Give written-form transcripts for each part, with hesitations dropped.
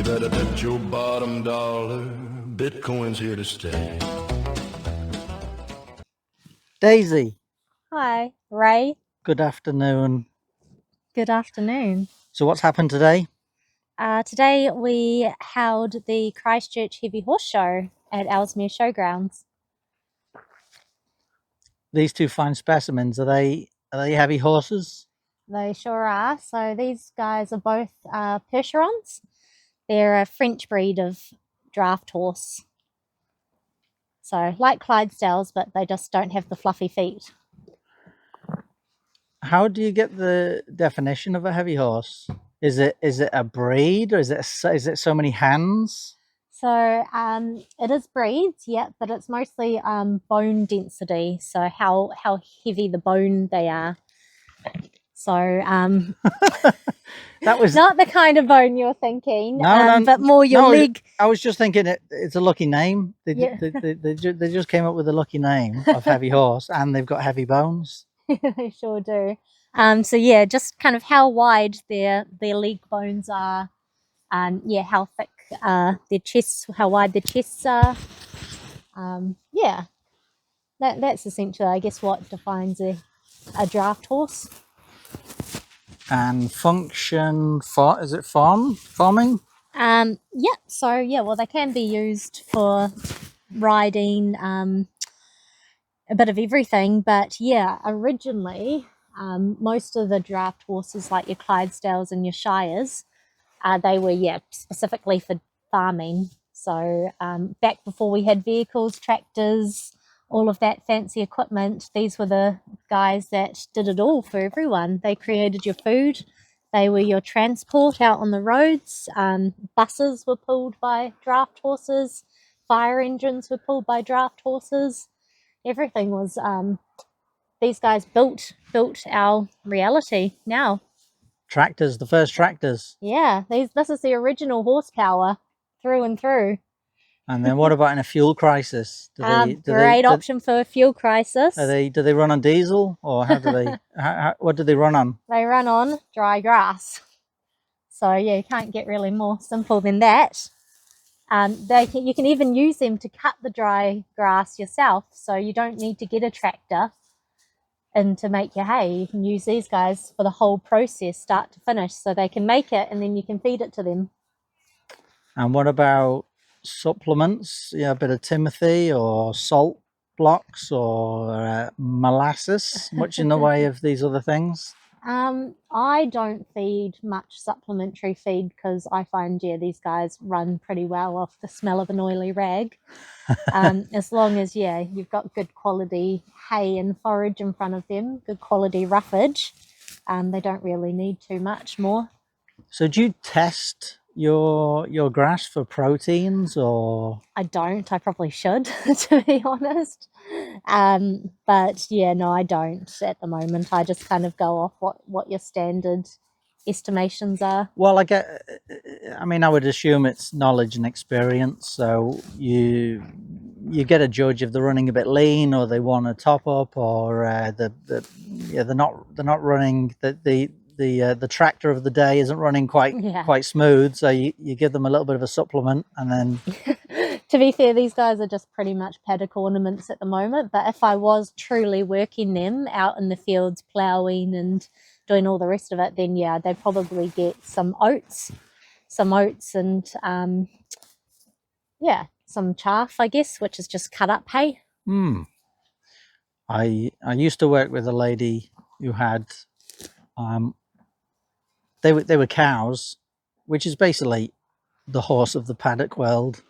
better bet your bottom dollar Bitcoin's here to stay. Daisy, Hi, Ray. good afternoon. Good afternoon. So what's happened today? Today we held the Christchurch Heavy Horse Show at Ellesmere Showgrounds. These two fine specimens, are they heavy horses? They sure are. So these guys are both Percherons. They're a French breed of draft horse. So like Clydesdales, but they just don't have the fluffy feet. How do you get the definition of a heavy horse? Is it a breed, or is it so many hands? So it is breeds, yeah, but it's mostly bone density. So how heavy the bone they are. So That was not the kind of bone you're thinking, No, but more your leg. I was just thinking it's a lucky name. They just came up with a lucky name of heavy horse, and they've got heavy bones. They sure do. So yeah, just kind of how wide their leg bones are, and yeah, how thick their chests, how wide their chests are. Yeah, that's essentially, I guess, what defines a draft horse. And function for, is it farming? Yeah, so yeah, well, they can be used for riding, a bit of everything, but yeah, originally most of the draft horses, like your Clydesdales and your Shires, they were specifically for farming. So back before we had vehicles, tractors, all of that fancy equipment, these were the guys that did it all for everyone. They created your food. They were your transport out on the roads. Buses were pulled by draft horses. Fire engines were pulled by draft horses. Everything was, these guys built our reality now. Tractors, the first tractors. Yeah, this is the original horsepower through and through. And then what about in a fuel crisis? Great option for a fuel crisis. Do they run on diesel, or how do they? What do they run on? They run on dry grass. So yeah, you can't get really more simple than that. You can even use them to cut the dry grass yourself, so you don't need to get a tractor in to make your hay. You can use these guys for the whole process, start to finish, so they can make it and then you can feed it to them. And what about supplements? Yeah, a bit of Timothy or salt blocks or molasses, much in the way of these other things? I don't feed much supplementary feed because I find, these guys run pretty well off the smell of an oily rag. As long as, you've got good quality hay and forage in front of them, good quality roughage, they don't really need too much more. So do you test your grass for proteins, or? I don't. I probably should, to be honest. But no, I don't at the moment. I just kind of go off what your standard estimations are. Well, I mean, I would assume it's knowledge and experience. So you get a judge if they're running a bit lean, or they want a top up, or they're not running the tractor of the day isn't running quite smooth, so you give them a little bit of a supplement, and then to be fair, these guys are just pretty much paddock ornaments at the moment, but if I was truly working them out in the fields, ploughing and doing all the rest of it, then they'd probably get some oats and some chaff, I guess, which is just cut up hay. I used to work with a lady who had they were cows, which is basically the horse of the paddock world,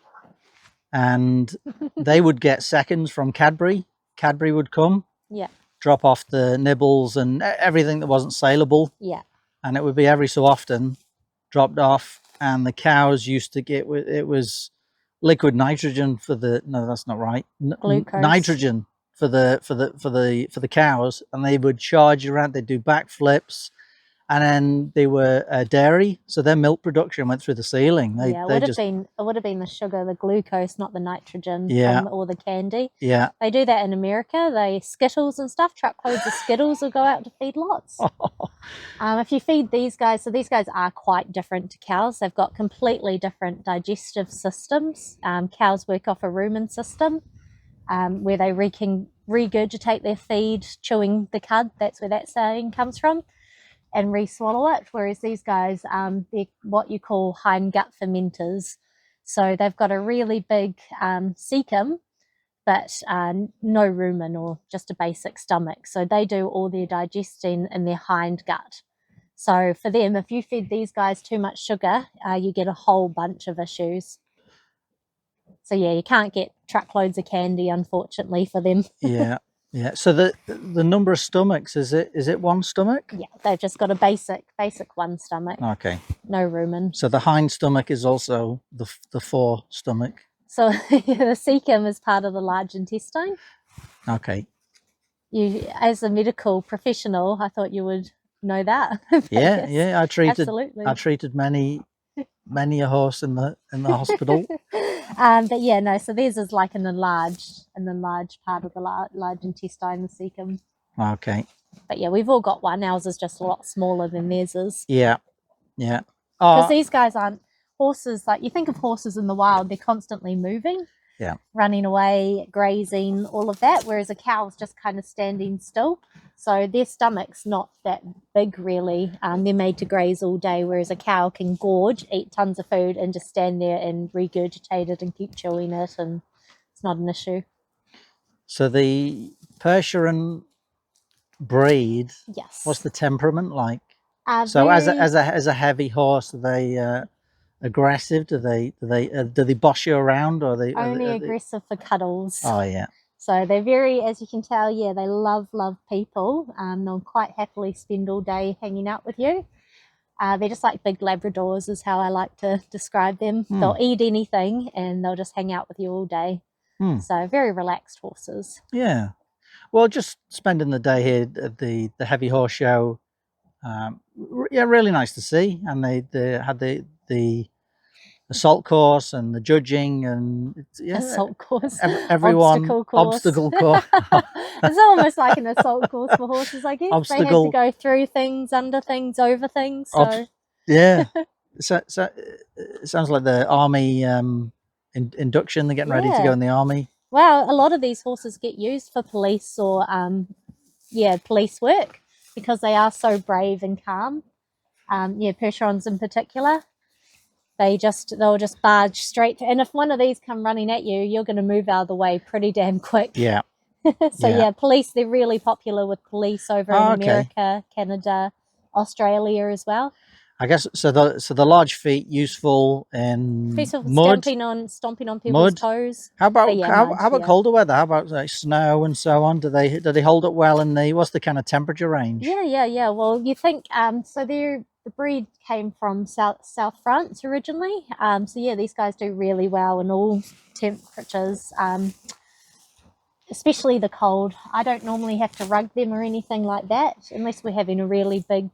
and they would get seconds from Cadbury. Cadbury would come, drop off the nibbles and everything that wasn't saleable, and it would be every so often dropped off, and the cows used to get, it was liquid nitrogen for the, no, that's not right, nitrogen for the cows, and they would charge around. They'd do backflips. and then they were dairy, so their milk production went through the ceiling. They it would have been the sugar, the glucose, not the nitrogen, or the candy. Yeah. They do that in America. They Skittles and stuff, truckloads of Skittles will go out to feed lots. If you feed these guys, so these guys are quite different to cows. They've got completely different digestive systems. Cows work off a rumen system, where they can regurgitate their feed, chewing the cud. That's where that saying comes from, and re-swallow it. Whereas these guys, they're what you call hind gut fermenters. So they've got a really big cecum, but no rumen, or just a basic stomach. So they do all their digesting in their hind gut. So for them, if you feed these guys too much sugar, you get a whole bunch of issues. So yeah, you can't get truckloads of candy, unfortunately, for them. Yeah. So the number of stomachs, is it one stomach? Yeah, they've just got a basic one stomach. Okay. No rumen. So the hind stomach is also the fore stomach. So the cecum is part of the large intestine. Okay. You, as a medical professional, I thought you would know that. Yeah. I treated many a horse in the hospital. But yeah, no. So theirs is like an enlarged part of the large intestine, the cecum. Okay. But yeah, we've all got one. Ours is just a lot smaller than theirs is. Yeah. Because these guys aren't horses. Like, you think of horses in the wild, they're constantly moving. Yeah. Running away, grazing, all of that. Whereas a cow's just kind of standing still. So their stomach's not that big, really. They're made to graze all day, whereas a cow can gorge, eat tons of food, and just stand there and regurgitate it and keep chewing it, and it's not an issue. So the Percheron breed, yes. What's the temperament like? So as a heavy horse, are they aggressive? Do they boss you around, or are only they aggressive for cuddles? Oh yeah. So they're very, as you can tell, yeah, they love people. They'll quite happily spend all day hanging out with you. They're just like big Labradors is how I like to describe them. They'll eat anything and they'll just hang out with you all day. So very relaxed horses. Yeah. Well, just spending the day here at the Heavy Horse Show, really nice to see. And they had the assault course and the judging, and assault course, everyone obstacle course. It's almost like an assault course for horses, I guess. They had to go through things, under things, over things. So yeah. So it sounds like the army induction. They're getting ready to go in the army. Well, a lot of these horses get used for police or police work because they are so brave and calm. Percherons in particular. They'll just barge straight and if one of these come running at you, you're going to move out of the way pretty damn quick. Yeah. Police, they're really popular with police over in America, Canada, Australia as well. I guess so. The large feet useful in mud, stomping on people's toes. How about colder weather? How about like snow and so on? Do they hold up well in what's the kind of temperature range? Yeah. Well, you think so the breed came from South France originally. These guys do really well in all temperatures, especially the cold. I don't normally have to rug them or anything like that unless we're having a really big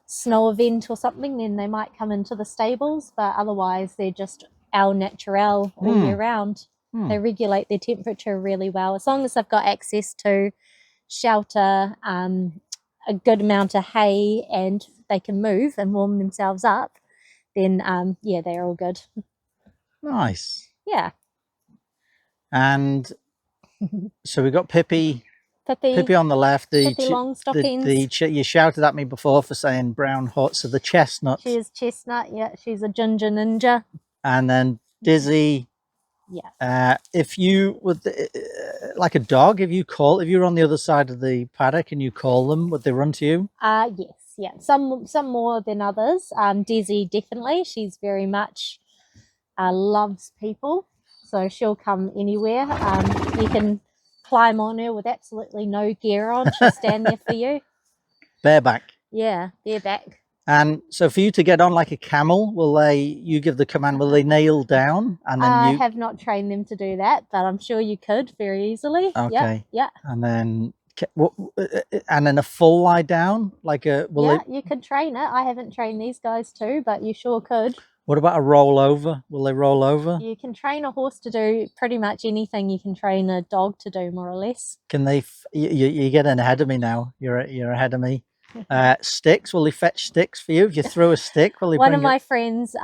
snow event or something, then they might come into the stables, but otherwise they're just au naturel all year round. They regulate their temperature really well. As long as they've got access to shelter, a good amount of hay, and they can move and warm themselves up, then they're all good. Nice. Yeah. And so we've got Pippi on the left. Pippi long stockings. You shouted at me before for saying brown horse. So the chestnut. She is chestnut. Yeah, she's a ginger ninja. And then Dizzy. Yeah. If you would, like a dog, if you're on the other side of the paddock and you call them, would they run to you? Yes. Yeah. Some more than others. Dizzy definitely. She's very much loves people, so she'll come anywhere. You can climb on her with absolutely no gear on. She'll stand there for you. Bareback. Yeah, bareback. And so for you to get on like a camel, you give the command, will they kneel down? And then I have not trained them to do that, but I'm sure you could very easily. Okay. Yeah. And then And then a full lie down, like a You could train it. I haven't trained these guys too, but you sure could. What about a roll over? Will they roll over? You can train a horse to do pretty much anything you can train a dog to do, more or less. Can they? You're getting ahead of me now. You're ahead of me. Sticks? Will they fetch sticks for you? If you throw a stick, will they? One of my friends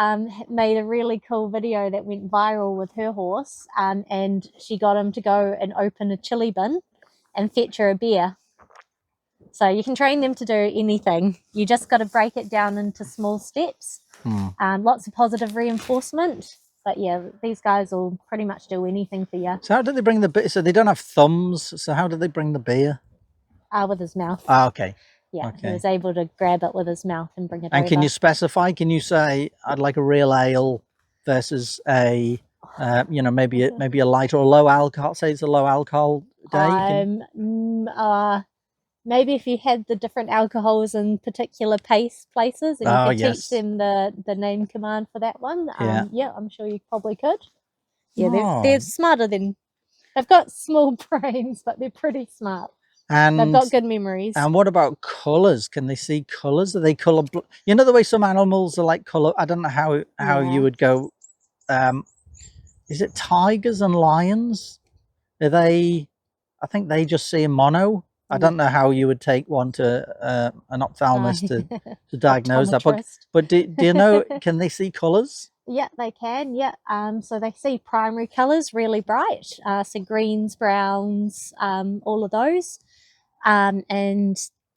made a really cool video that went viral with her horse, and she got him to go and open a chili bin and fetch her a beer. So you can train them to do anything. You just got to break it down into small steps. Lots of positive reinforcement. But yeah, these guys will pretty much do anything for you. So how do they bring the beer? So they don't have thumbs. So how do they bring the beer? With his mouth. Okay. Yeah, okay. He was able to grab it with his mouth and bring it over. And can you specify? Can you say I'd like a real ale versus a, maybe a light or a low alcohol? Say it's a low alcohol day. Maybe if you had the different alcohols in particular places, and you could teach them the name command for that one. Yeah, I'm sure you probably could. Yeah, they're smarter than. They've got small brains, but they're pretty smart. And they've got good memories. And what about colours? Can they see colours? Are they colour? You know the way some animals are like colour. I don't know how you would go. Is it tigers and lions? Are they? I think they just see a mono. I don't know how you would take one to an ophthalmologist to diagnose that. But do you know? Can they see colours? Yeah, they can. Yeah. So they see primary colours really bright. So greens, browns, all of those. And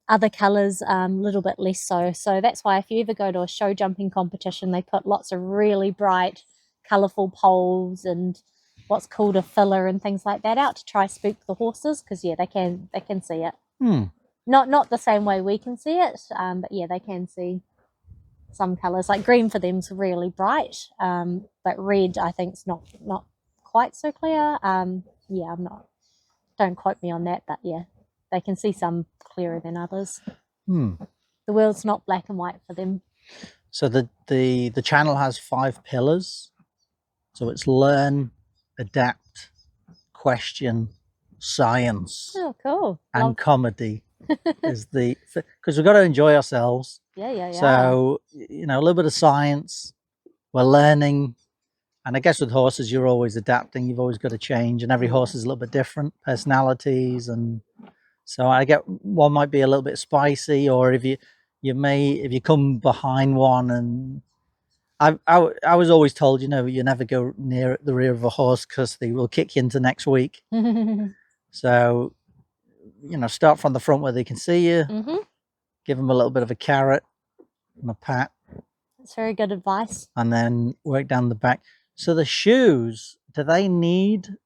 other colours a little bit less so. So that's why if you ever go to a show jumping competition, they put lots of really bright, colourful poles and what's called a filler and things like that out to try spook the horses, because they can see it. Not the same way we can see it, but yeah, they can see some colours. Like green for them's really bright, but red I think's not quite so clear. Yeah, don't quote me on that, but yeah, they can see some clearer than others. The world's not black and white for them. So the channel has 5 pillars. So it's learn, adapt, question, science. Oh, cool. And comedy is because we've got to enjoy ourselves. Yeah. So, a little bit of science, we're learning. And I guess with horses, you're always adapting. You've always got to change. And every horse is a little bit different, personalities. And so I get one might be a little bit spicy, or if you come behind one. And I was always told, you never go near the rear of a horse because they will kick you into next week. So, start from the front where they can see you. Give them a little bit of a carrot and a pat. That's very good advice. And then work down the back. So the shoes, do they need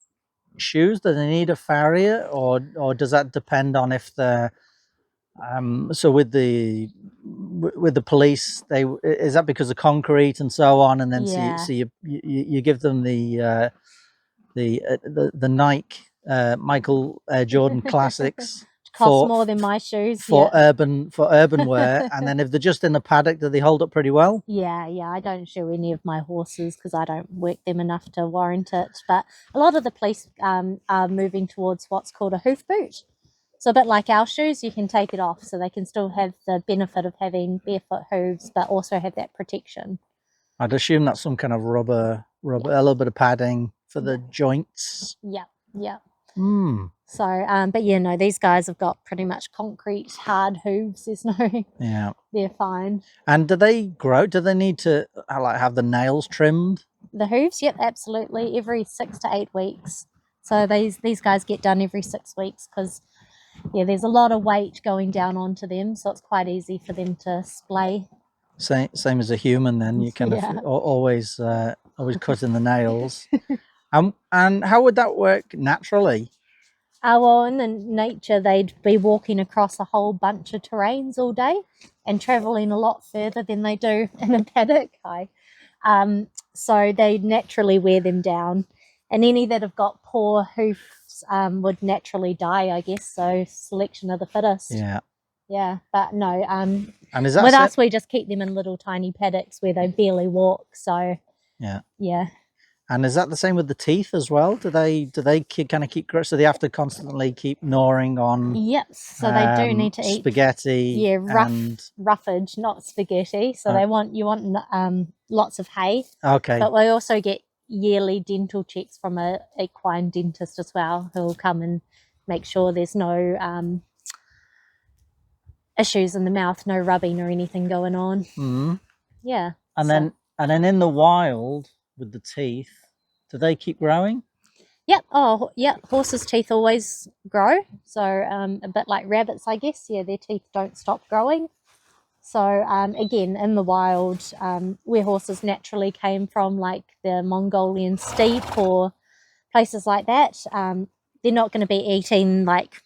shoes? Do they need a farrier, or does that depend on if they're so with the police, is that because of concrete and so on, and then so you give them the Nike Michael Jordan classics. Cost more than my shoes for urban wear. And then if they're just in the paddock, do they hold up pretty well? Yeah, I don't shoe any of my horses because I don't work them enough to warrant it. But a lot of the police are moving towards what's called a hoof boot. So a bit like our shoes, you can take it off, so they can still have the benefit of having barefoot hooves, but also have that protection. I'd assume that's some kind of rubber, a little bit of padding for the joints. Yeah. So, but yeah, no, these guys have got pretty much concrete, hard hooves. There's no, they're fine. And do they grow? Do they need to have the nails trimmed? The hooves, yep, absolutely. Every 6 to 8 weeks. So these guys get done every 6 weeks because, there's a lot of weight going down onto them, so it's quite easy for them to splay. Same as a human, then you kind of always cutting the nails. And how would that work naturally? Well, in the nature, they'd be walking across a whole bunch of terrains all day and travelling a lot further than they do in a paddock. So they naturally wear them down. And any that have got poor hoofs would naturally die, I guess. So selection of the fittest. Yeah, but no. And is that with us, we just keep them in little tiny paddocks where they barely walk. So yeah. And is that the same with the teeth as well? Do they kind of keep so they have to constantly keep gnawing on Yep. So they do need to eat spaghetti? roughage, not spaghetti. So you want lots of hay. Okay. But we also get yearly dental checks from a equine dentist as well, who will come and make sure there's no issues in the mouth, no rubbing or anything going on. Mm. Yeah. And then in the wild with the teeth, do they keep growing? Yep. Oh, yeah. Horses' teeth always grow. So a bit like rabbits, I guess. Yeah, their teeth don't stop growing. So again, in the wild, where horses naturally came from, like the Mongolian steppe or places like that, they're not going to be eating like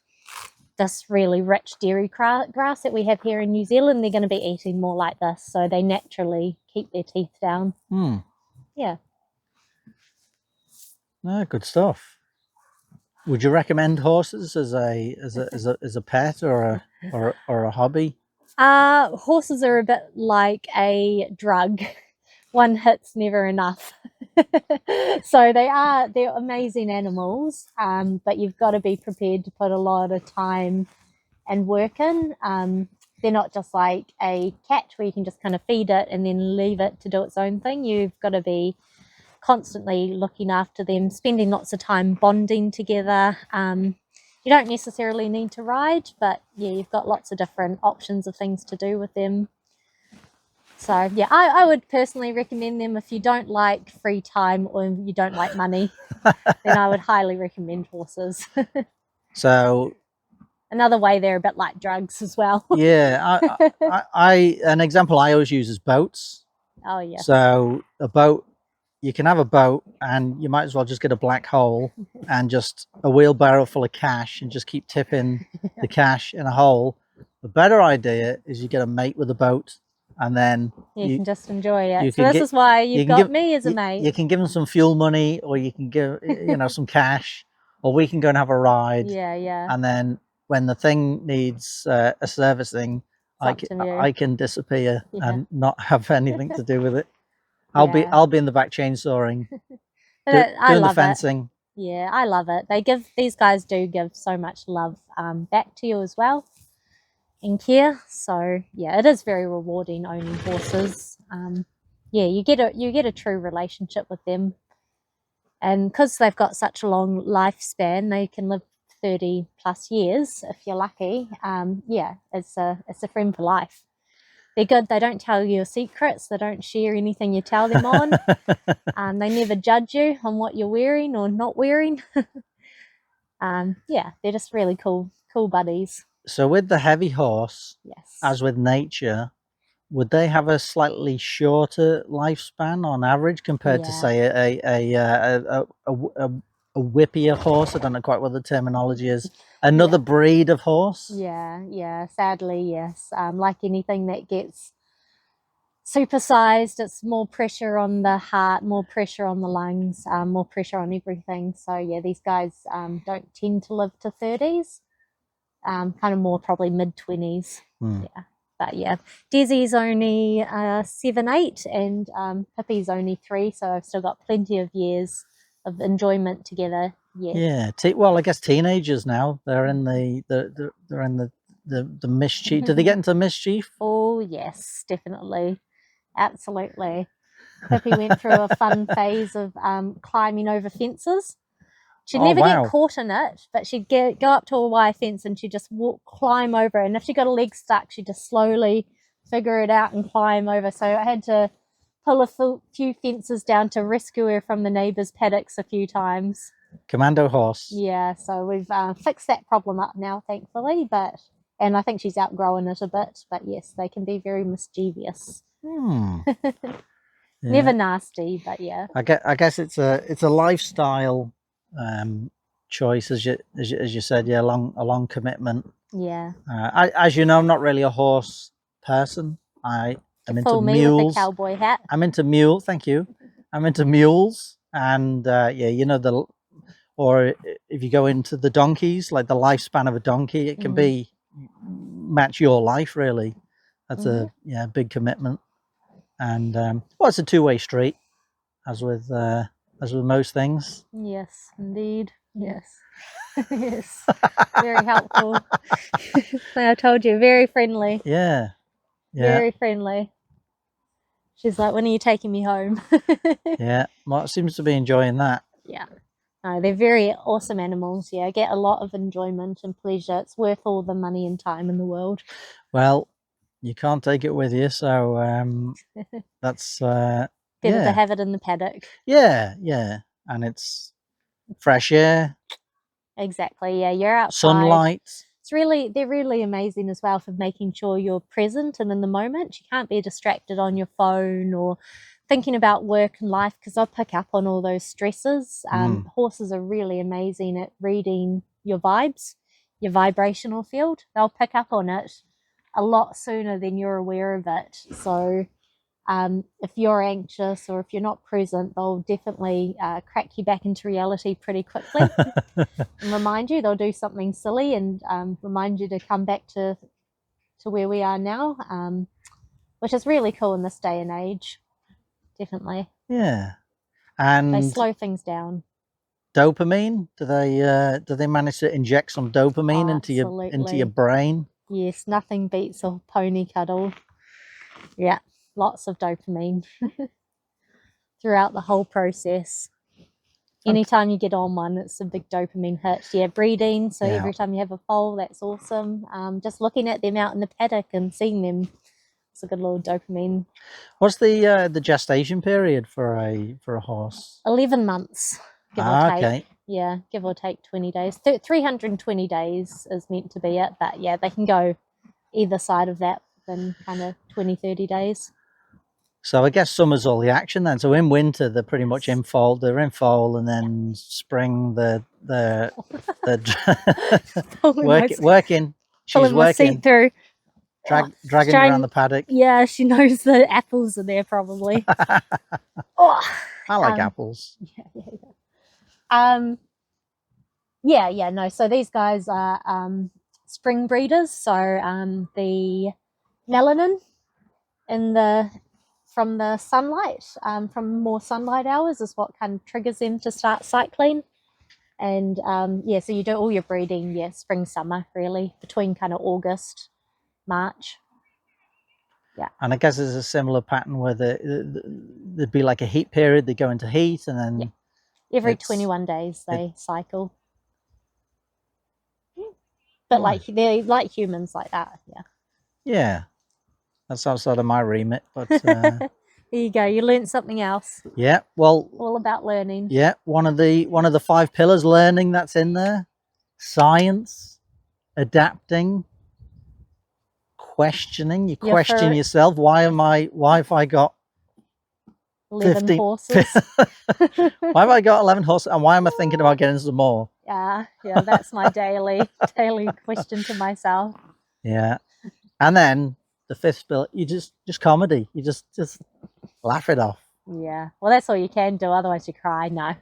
this really rich dairy grass that we have here in New Zealand. They're going to be eating more like this. So they naturally keep their teeth down. Hmm. Yeah. Oh, good stuff. Would you recommend horses as a pet or a hobby? Horses are a bit like a drug. One hit's never enough. So they're amazing animals, but you've got to be prepared to put a lot of time and work in. They're not just like a cat where you can just kind of feed it and then leave it to do its own thing. You've got to be constantly looking after them, spending lots of time bonding together. You don't necessarily need to ride, but yeah, you've got lots of different options of things to do with them. So yeah, I would personally recommend them if you don't like free time or you don't like money. Then I would highly recommend horses. So another way they're a bit like drugs as well. Yeah, I an example I always use is boats. Oh yeah. So a boat, you can have a boat and you might as well just get a black hole and just a wheelbarrow full of cash and just keep tipping the cash in a hole. The better idea is you get a mate with a boat and then you can just enjoy it. So this is why you've got me as a mate. You can give them some fuel money, or you can give some cash, or we can go and have a ride. Yeah. And then when the thing needs a servicing, I can disappear and not have anything to do with it. I'll be in the back chainsawing, doing the fencing. Yeah, I love it. These guys do give so much love back to you as well in care. So yeah, it is very rewarding owning horses. Yeah, you get a true relationship with them, and because they've got such a long lifespan, they can live 30 plus years if you're lucky. Yeah, it's a friend for life. They're good. They don't tell you your secrets. They don't share anything you tell them on. They never judge you on what you're wearing or not wearing. Yeah, they're just really cool buddies. So with the heavy horse, yes, as with nature, would they have a slightly shorter lifespan on average compared to say a whippier horse? I don't know quite what the terminology is. Another breed of horse? Yeah. Sadly, yes. Like anything that gets supersized, it's more pressure on the heart, more pressure on the lungs, more pressure on everything. So yeah, these guys don't tend to live to 30s. Kind of more probably mid-20s. Yeah. But yeah, Desi's only 7, 8 and Pippi's only 3, so I've still got plenty of years of enjoyment together. Yeah. Well, I guess teenagers now, they're in the mischief. Do they get into mischief? Oh yes, definitely. Absolutely. Pippi went through a fun phase of climbing over fences. She'd never get caught in it, but she'd go up to a wire fence and she'd just climb over it. And if she got a leg stuck, she'd just slowly figure it out and climb over. So I had to pull a few fences down to rescue her from the neighbours' paddocks a few times. Commando horse. Yeah, so we've fixed that problem up now, thankfully. And I think she's outgrown it a bit. But yes, they can be very mischievous. Never nasty, but yeah. I guess it's a lifestyle choice, as you said. Yeah, a long commitment. Yeah. As you know, I'm not really a horse person. I'm into mules. With a cowboy hat. I'm into mules. Thank you. I'm into mules, and or if you go into the donkeys, like the lifespan of a donkey, it can be match your life really. That's a big commitment, and it's a two-way street, as with as with most things. Yes, indeed. Yes. Yes. Very helpful. I told you, very friendly. Yeah. Very friendly. She's like, when are you taking me home? Yeah. Mark seems to be enjoying that. Yeah. No, they're very awesome animals. Yeah, I get a lot of enjoyment and pleasure. It's worth all the money and time in the world. Well, you can't take it with you, so that's better to have it in the paddock. Yeah, and it's fresh air. Exactly. Yeah, you're outside. Sunlight. They're really amazing as well for making sure you're present and in the moment. You can't be distracted on your phone or thinking about work and life, because they'll pick up on all those stresses. Horses are really amazing at reading your vibes, your vibrational field. They'll pick up on it a lot sooner than you're aware of it. So if you're anxious or if you're not present, they'll definitely crack you back into reality pretty quickly and remind you. They'll do something silly and remind you to come back to where we are now, which is really cool in this day and age. Definitely. Yeah. And they slow things down. Dopamine? Do they manage to inject some dopamine into your brain? Yes, nothing beats a pony cuddle. Yeah, lots of dopamine throughout the whole process. Anytime you get on one, it's a big dopamine hit. Yeah, breeding. So every time you have a foal, that's awesome. Just looking at them out in the paddock and seeing them, it's a good little dopamine. What's the gestation period for a horse? 11 months, give or take. Okay. Yeah, give or take 20 days. 320 days is meant to be it, but yeah, they can go either side of that within kind of 20, 30 days. So I guess summer's all the action then. So in winter they're pretty much in foal. They're in foal, and then spring the working. She's working. Seat through. Dragging around the paddock. Yeah, she knows the apples are there probably. I like apples. No. So these guys are spring breeders. So the melanin from the sunlight, from more sunlight hours, is what kind of triggers them to start cycling. And so you do all your breeding, spring, summer, really, between kind of August, March. Yeah. And I guess there's a similar pattern where there'd be like a heat period. They go into heat, and then every 21 days they cycle. But they're like humans like that. Yeah, that's outside of my remit, but there you go. You learned something else. Yeah, well, all about learning. Yeah, one of the 5 pillars, learning, that's in there. Science, adapting, questioning. You question yourself. Why have I got 11 horses? Why have I got 11 horses, and why am I thinking about getting some more? Yeah, that's my daily question to myself. Yeah. And then the 5th pillar, you just comedy. You just laugh it off. Yeah, well, that's all you can do, otherwise you cry. No.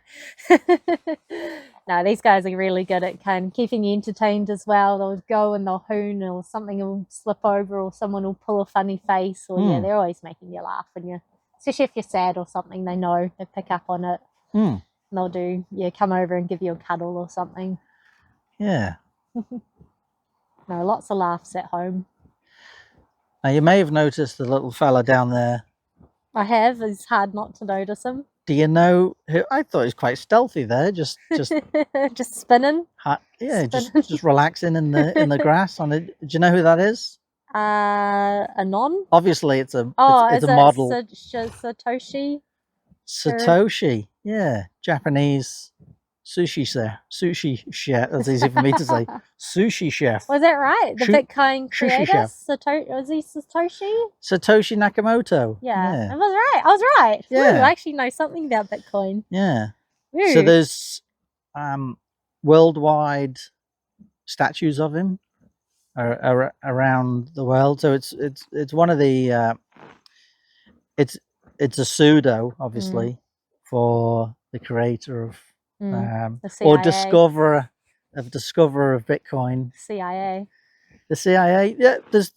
No, these guys are really good at kind of keeping you entertained as well. They'll go and they'll hoon, or something will slip over, or someone will pull a funny face, or they're always making you laugh. And especially if you're sad or something, they know, they pick up on it. And they'll come over and give you a cuddle or something. Yeah. No, lots of laughs at home. Now, you may have noticed the little fella down there. I have. It's hard not to notice him. Do you know who? I thought he was quite stealthy there, just just spinning. Spinning. Just relaxing in the grass. Do you know who that is? Anon. Obviously, it's a model. Satoshi. Satoshi, yeah, Japanese sushi chef. That's easy for me to say. Sushi chef. Was that right? The Bitcoin creator? Was he Satoshi? Satoshi Nakamoto. Yeah. I was right. Yeah. Ooh, I actually know something about Bitcoin. Yeah. Ooh. So there's worldwide statues of him around the world. So it's one of the it's a pseudo, obviously, for the creator of or discoverer of Bitcoin. CIA. The CIA. Yeah, there's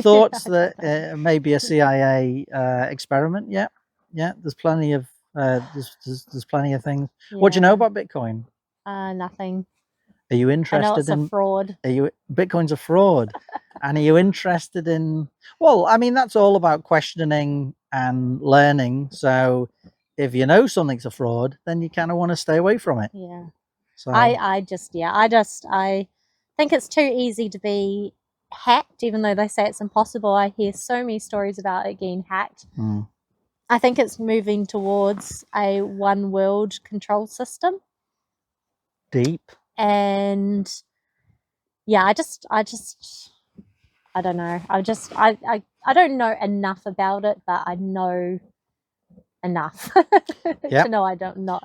thoughts that maybe a CIA experiment. Yeah, there's plenty of There's plenty of things. What do you know about Bitcoin? Nothing. Are you I know interested it's a fraud. Bitcoin's a fraud? And are you interested in? Well, I mean, that's all about questioning and learning. So, if you know something's a fraud, then you kind of want to stay away from it. Yeah. So I think it's too easy to be hacked, even though they say it's impossible. I hear so many stories about it getting hacked. I think it's moving towards a one world control system. deep. And yeah, I don't know. I don't know enough about it, but I know enough to know I don't know.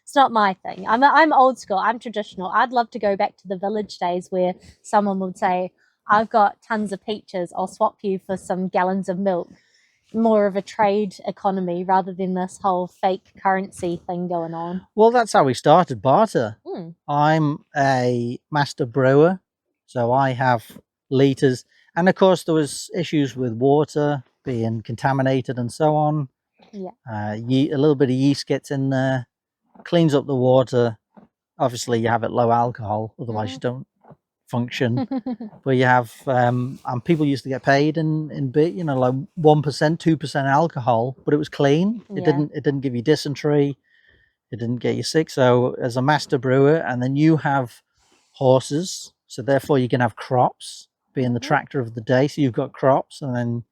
It's not my thing. I'm old school. I'm traditional. I'd love to go back to the village days where someone would say, "I've got tons of peaches. I'll swap you for some gallons of milk." More of a trade economy rather than this whole fake currency thing going on. Well, that's how we started barter. I'm a master brewer, so I have liters, and of course there was issues with water being contaminated and so on. Yeah. A little bit of yeast gets in there, cleans up the water. Obviously, you have it low alcohol, otherwise you don't function. But you have, and people used to get paid in bit, you know, like 1%, 2% alcohol, but it was clean. It didn't give you dysentery. It didn't get you sick. So as a master brewer, and then you have horses, so therefore you can have crops, being the tractor of the day. So you've got crops, and then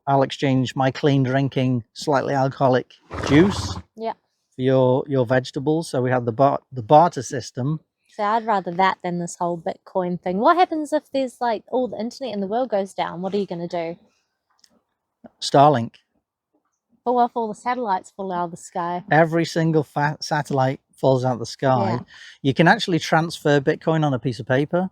I'll exchange my clean drinking, slightly alcoholic juice for your vegetables. So we have the barter system. So I'd rather that than this whole Bitcoin thing. What happens if there's like all the internet in the world goes down? What are you going to do? Starlink. But what if all the satellites fall out of the sky? Every single satellite falls out of the sky. You can actually transfer Bitcoin on a piece of paper.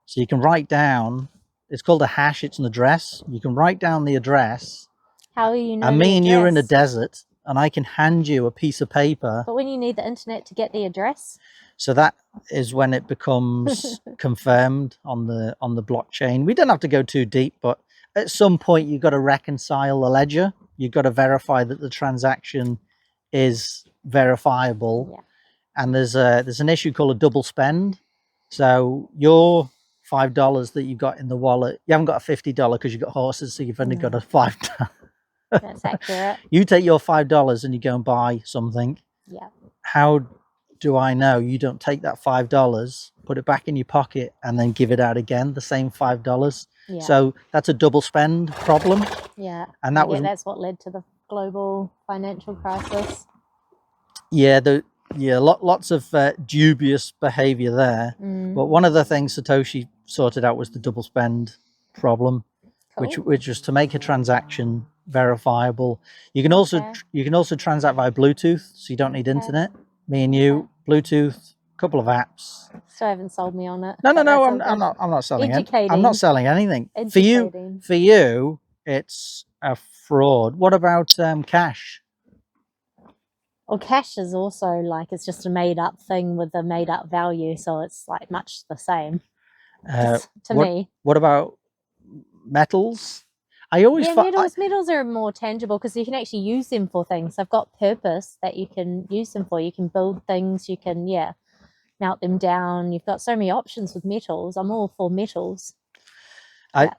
So you can write down, it's called a hash, it's an address. You can write down the address. How are you know? And me and you are in a desert, and I can hand you a piece of paper. But when you need the internet to get the address? So that is when it becomes confirmed on the blockchain. We don't have to go too deep, but at some point you've got to reconcile the ledger. You've got to verify that the transaction is verifiable. And there's an issue called a double spend. So your $5 that you've got in the wallet, you haven't got a $50 because you've got horses, so you've only got a $5. That's accurate. You take your $5 and you go and buy something. How do I know you don't take that $5, put it back in your pocket, and then give it out again, the same $5? So that's a double spend problem. And that's what led to the global financial crisis. Lots of dubious behavior there. But one of the things Satoshi sorted out was the double spend problem, which was to make a transaction verifiable. You can also transact via Bluetooth, so you don't need internet. Me and you, Bluetooth, a couple of apps. Still haven't sold me on it. No, I'm not selling it. I'm not selling anything. For you, it's a fraud. What about cash? Well, cash is also like, it's just a made up thing with a made up value, so it's like much the same to me. What about metals? Metals are more tangible because you can actually use them for things. They've got purpose that you can use them for. You can build things, you can melt them down. You've got so many options with metals. I'm all for metals. I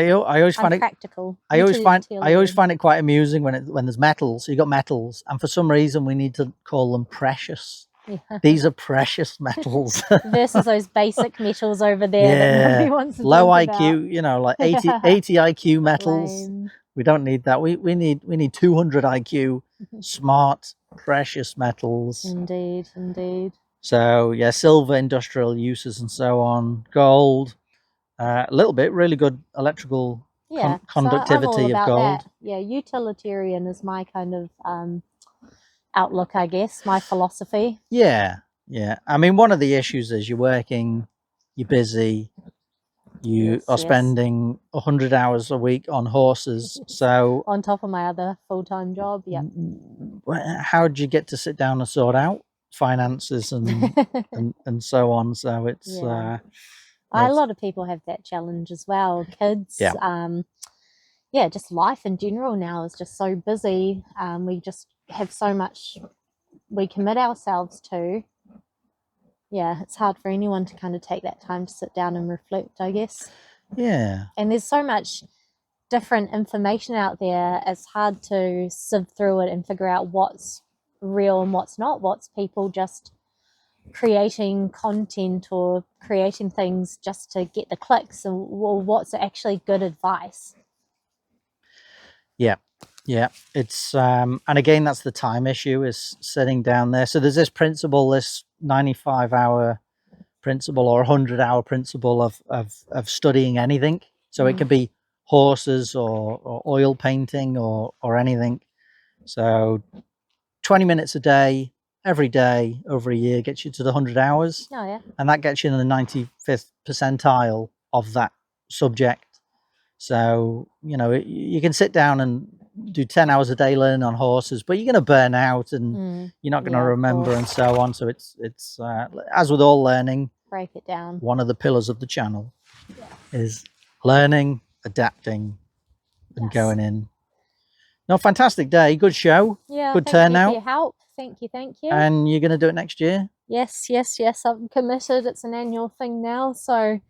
always find practical. I always find it quite amusing when there's metals. You got metals, and for some reason we need to call them precious. These are precious metals versus those basic metals over there that nobody wants to low talk IQ about. You know, like 80 IQ metals. Lame. We don't need that. We need 200 IQ smart precious metals. Indeed. So silver, industrial uses and so on. Gold, a little bit, really good electrical conductivity of gold. That. Utilitarian is my kind of outlook, I guess, my philosophy. I mean, one of the issues is you're working, you're busy, you are spending 100 hours a week on horses, so on top of my other full-time job. How do you get to sit down and sort out finances and and so on? So it's a lot of people have that challenge as well. Kids, just life in general now is just so busy. We just have so much we commit ourselves to. Yeah, it's hard for anyone to kind of take that time to sit down and reflect, I guess. Yeah. And there's so much different information out there. It's hard to sift through it and figure out what's real and what's not, what's people just creating content or creating things just to get the clicks, or what's actually good advice. Yeah. It's and again, that's the time issue, is sitting down there. So there's this principle, this 95-hour principle or 100-hour principle of studying anything. So it could be horses or oil painting or anything. So 20 minutes a day, every day over a year gets you to the 100 hours. Oh, yeah. And that gets you in the 95th percentile of that subject. So, you know, you can sit down and do 10 hours a day learning on horses, but you're going to burn out and you're not going to remember and so on. So it's as with all learning, break it down. One of the pillars of the channel is learning, adapting, and going in. No, fantastic day, good show. Yeah, good thank turnout. You for your help. Thank you. And you're going to do it next year? Yes. I'm committed. It's an annual thing now. So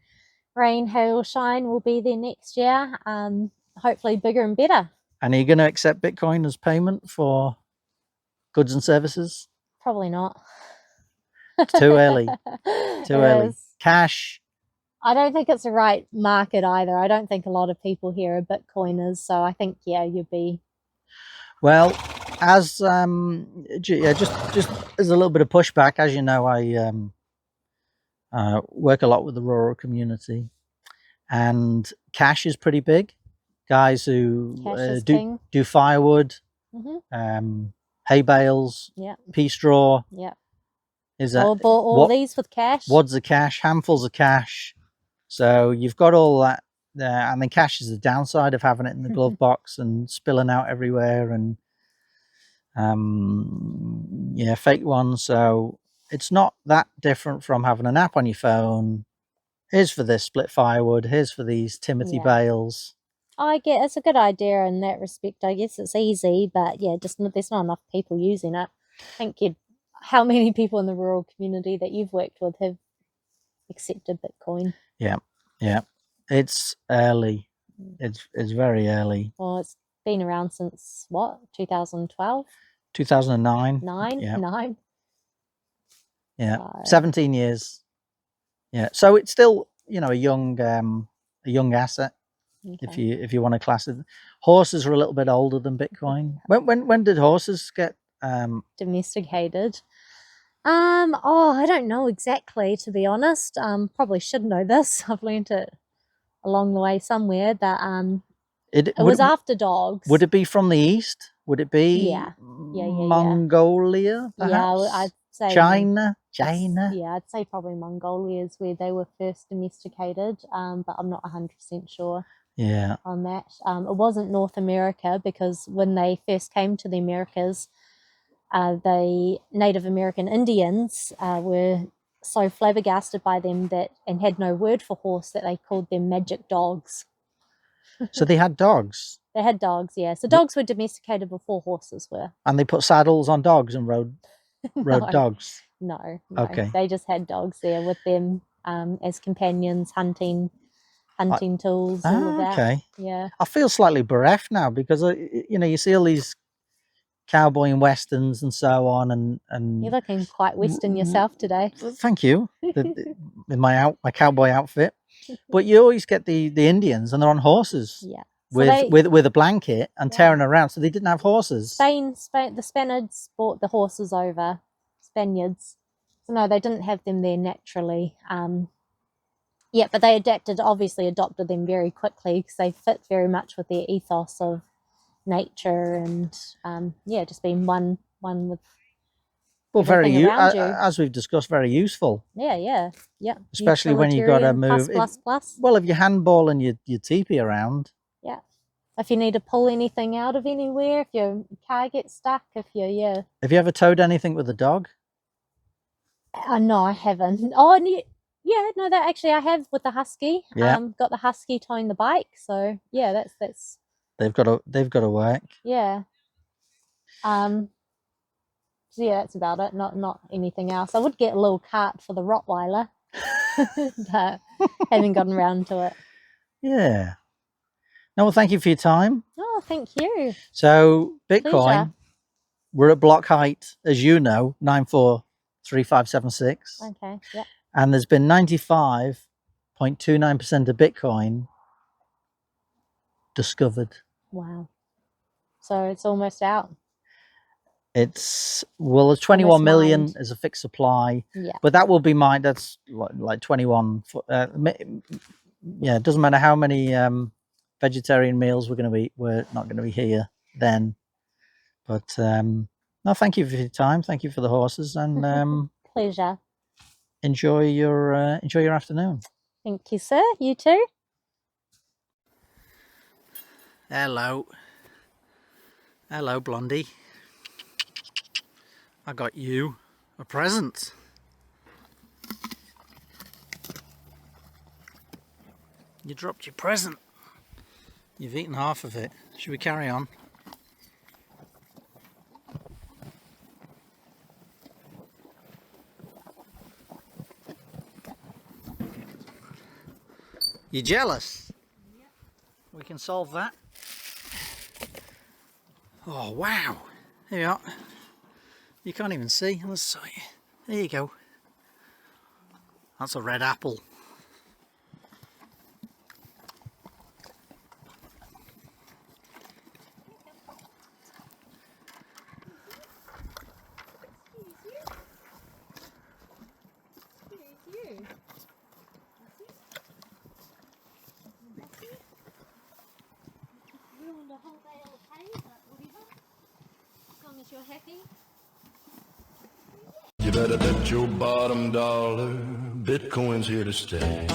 rain, hail, shine, will be there next year. Hopefully bigger and better. And are you going to accept Bitcoin as payment for goods and services? Probably not. It's too early. Too early. Is. Cash. I don't think it's the right market either. I don't think a lot of people here are Bitcoiners. So I think, you'd be. Well, as just as a little bit of pushback, as you know, I work a lot with the rural community, and cash is pretty big. Guys who do firewood, hay bales, pea straw. Is that all these with cash? Wads of cash, handfuls of cash. So you've got all that there, and then cash is the downside of having it in the glove box and spilling out everywhere, and fake ones. So it's not that different from having an app on your phone. Here's for this split firewood. Here's for these Timothy bales. I get it's a good idea in that respect. I guess it's easy, but just there's not enough people using it. I think how many people in the rural community that you've worked with have accepted Bitcoin? Yeah. It's early. It's very early. Well, it's been around since what? 2012? 2009. 9? Yeah. 17 years. Yeah. So it's still, a young asset. Okay. If you want to class it. Horses are a little bit older than Bitcoin. When did horses get domesticated? I don't know exactly, to be honest. Probably should know this. I've learned it along the way somewhere. That it was after dogs. Would it be from the east? Would it be Mongolia? Perhaps? Yeah, I'd say China. Yeah, I'd say probably Mongolia is where they were first domesticated. But I'm not 100% sure. Yeah. On that, it wasn't North America, because when they first came to the Americas, the Native American Indians were so flabbergasted by them and had no word for horse that they called them magic dogs. So they had dogs? They had dogs, yeah. So dogs were domesticated before horses were. And they put saddles on dogs and rode dogs? No. Okay. They just had dogs there with them as companions, hunting tools, all of that. Okay. Yeah. I feel slightly bereft now, because you see all these cowboy and westerns and so on, and you're looking quite western yourself today. Thank you. In my cowboy outfit. But you always get the Indians, and they're on horses. Yeah. With a blanket and tearing around, so they didn't have horses. Spain, the Spaniards brought the horses over. Spaniards. So no, they didn't have them there naturally. But they obviously adopted them very quickly, because they fit very much with their ethos of nature and just being one with. Well, as we've discussed, very useful. Yeah. Especially when you got to move. Plus. Well, if you're handballing your teepee around. Yeah. If you need to pull anything out of anywhere, if your car gets stuck, Have you ever towed anything with a dog? No, I haven't. Oh, no, that actually I have with the husky. Yeah. Got the husky towing the bike. So yeah, that's. They've got to work. Yeah. So yeah, that's about it. Not anything else. I would get a little cart for the Rottweiler, but haven't gotten around to it. Yeah. No, well, thank you for your time. Oh, thank you. So Bitcoin, Pleasure. we're at block height, as you know, 943576. Okay. Yeah. And there's been 95.29% of Bitcoin discovered. Wow. So it's almost out. It's, well, there's 21 million mined. as a fixed supply, Yeah. but that will be mined. That's like 21. Yeah, it doesn't matter how many vegetarian meals we're going to eat. We're not going to be here then. But no, thank you for your time. Thank you for the horses, and Pleasure. enjoy your afternoon. Thank you, sir. You too. Hello, Blondie. I got you a present. You dropped your present. You've eaten half of it. Should we carry on? You jealous? Yep. We can solve that. Oh wow! Here you are. You can't even see. Let's show you. There you go. That's a red apple. You're happy? You better bet your bottom dollar Bitcoin's here to stay.